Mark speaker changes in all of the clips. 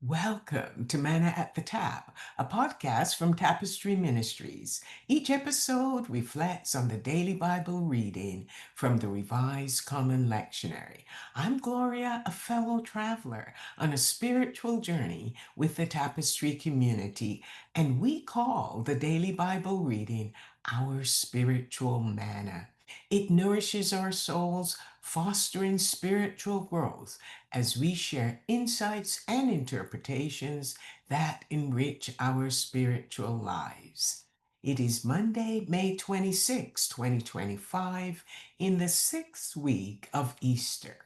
Speaker 1: Welcome to Manna at the Tap, a podcast from Tapestry Ministries. Each episode reflects on the daily Bible reading from the Revised Common Lectionary. I'm Gloria, a fellow traveler on a spiritual journey with the Tapestry community, and we call the daily Bible reading our spiritual manna. It nourishes our souls, fostering spiritual growth as we share insights and interpretations that enrich our spiritual lives. It is Monday, May 26, 2025, in the sixth week of Easter.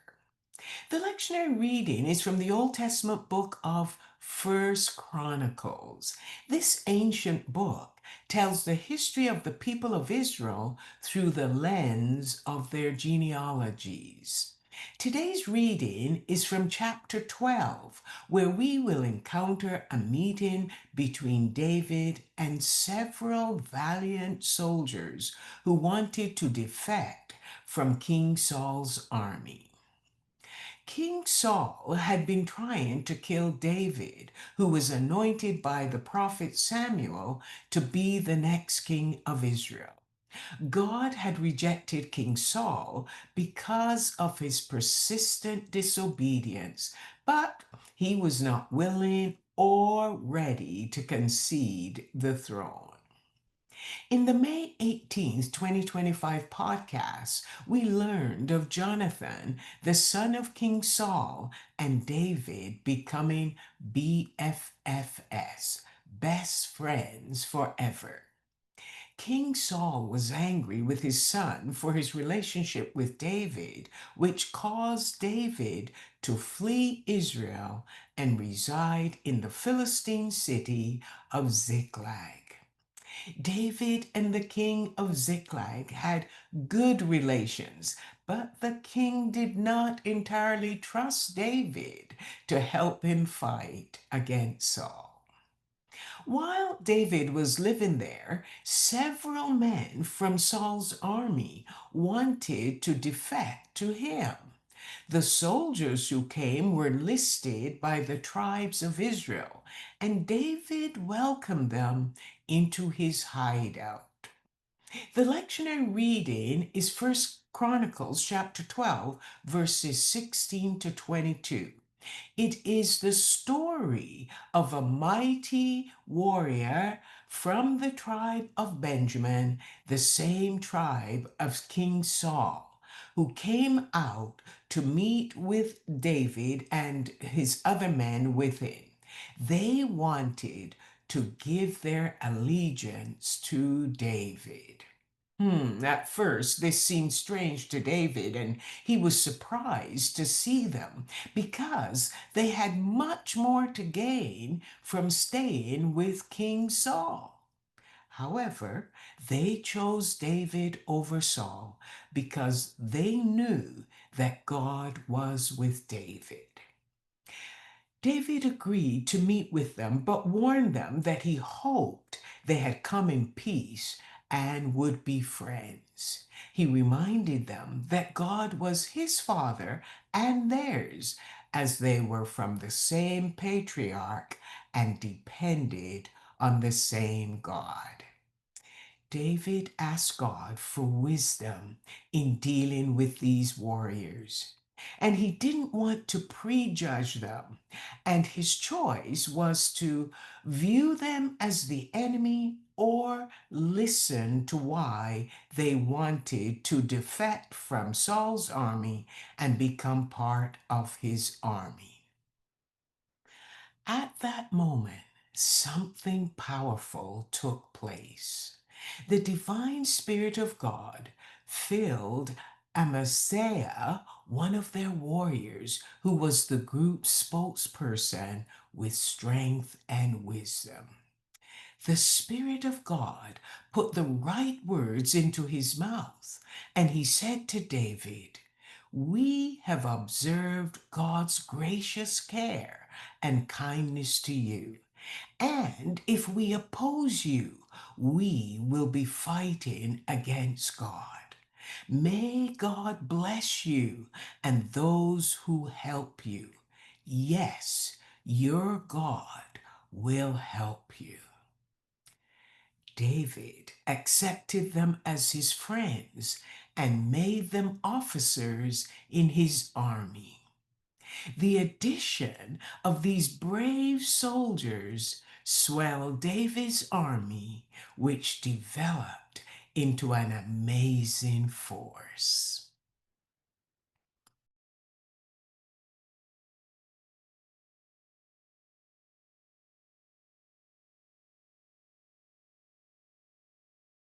Speaker 1: The lectionary reading is from the Old Testament book of First Chronicles. This ancient book tells the history of the people of Israel through the lens of their genealogies. Today's reading is from chapter 12, where we will encounter a meeting between David and several valiant soldiers who wanted to defect from King Saul's army. King Saul had been trying to kill David, who was anointed by the prophet Samuel to be the next king of Israel. God had rejected King Saul because of his persistent disobedience, but he was not willing or ready to concede the throne. In the May 18th, 2025 podcast, we learned of Jonathan, the son of King Saul, and David becoming BFFs, best friends forever. King Saul was angry with his son for his relationship with David, which caused David to flee Israel and reside in the Philistine city of Ziklag. David and the king of Ziklag had good relations, but the king did not entirely trust David to help him fight against Saul. While David was living there, several men from Saul's army wanted to defect to him. The soldiers who came were listed by the tribes of Israel, and David welcomed them into his hideout. The lectionary reading is First Chronicles chapter 12, verses 16 to 22. It is the story of a mighty warrior from the tribe of Benjamin, the same tribe of King Saul, who came out to meet with David and his other men with him. They wanted to give their allegiance to David. At first, this seemed strange to David, and he was surprised to see them because they had much more to gain from staying with King Saul. However, they chose David over Saul because they knew that God was with David. David agreed to meet with them, but warned them that he hoped they had come in peace and would be friends. He reminded them that God was his father and theirs, as they were from the same patriarch and depended on the same God. David asked God for wisdom in dealing with these warriors. And he didn't want to prejudge them. And his choice was to view them as the enemy or listen to why they wanted to defect from Saul's army and become part of his army. At that moment, something powerful took place. The divine Spirit of God filled Amaziah, one of their warriors, who was the group's spokesperson, with strength and wisdom. The Spirit of God put the right words into his mouth, and he said to David, "We have observed God's gracious care and kindness to you. And if we oppose you, we will be fighting against God. May God bless you and those who help you. Yes, Your God will help you. David accepted them as his friends and made them officers in his army. The addition of these brave soldiers swelled David's army, which developed into an amazing force.